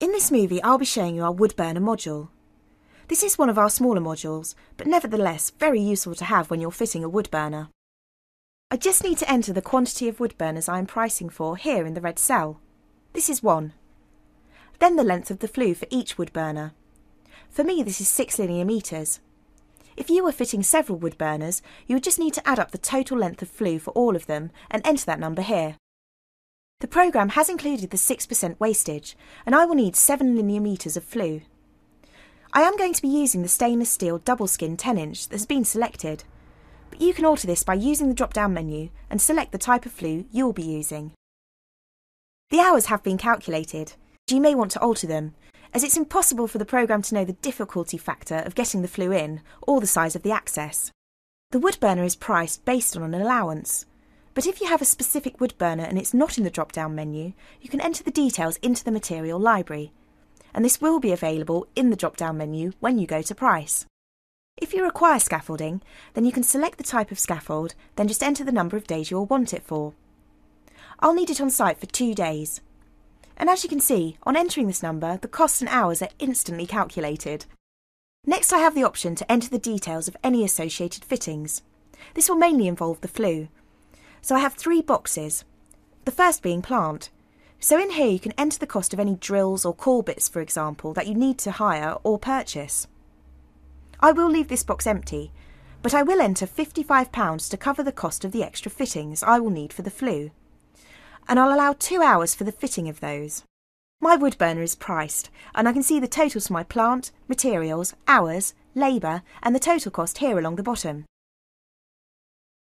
In this movie, I'll be showing you our wood burner module. This is one of our smaller modules, but nevertheless very useful to have when you're fitting a wood burner. I just need to enter the quantity of wood burners I am pricing for here in the red cell. This is 1. Then the length of the flue for each wood burner. For me this is 6 linear metres. If you were fitting several wood burners, you would just need to add up the total length of flue for all of them and enter that number here. The programme has included the 6% wastage, and I will need 7 linear metres of flue. I am going to be using the stainless steel double skin 10-inch that has been selected, but you can alter this by using the drop-down menu and select the type of flue you will be using. The hours have been calculated. You may want to alter them, as it's impossible for the programme to know the difficulty factor of getting the flue in or the size of the access. The wood burner is priced based on an allowance, but if you have a specific wood burner and it's not in the drop-down menu, you can enter the details into the material library, and this will be available in the drop-down menu when you go to price. If you require scaffolding, then you can select the type of scaffold, then just enter the number of days you will want it for. I'll need it on site for 2 days. And as you can see, on entering this number, the costs and hours are instantly calculated. Next I have the option to enter the details of any associated fittings. This will mainly involve the flue. So I have 3 boxes, the first being plant. So in here you can enter the cost of any drills or core bits, for example, that you need to hire or purchase. I will leave this box empty, but I will enter £55 to cover the cost of the extra fittings I will need for the flue. And I'll allow 2 hours for the fitting of those. My wood burner is priced, and I can see the totals for my plant, materials, hours, labour and the total cost here along the bottom.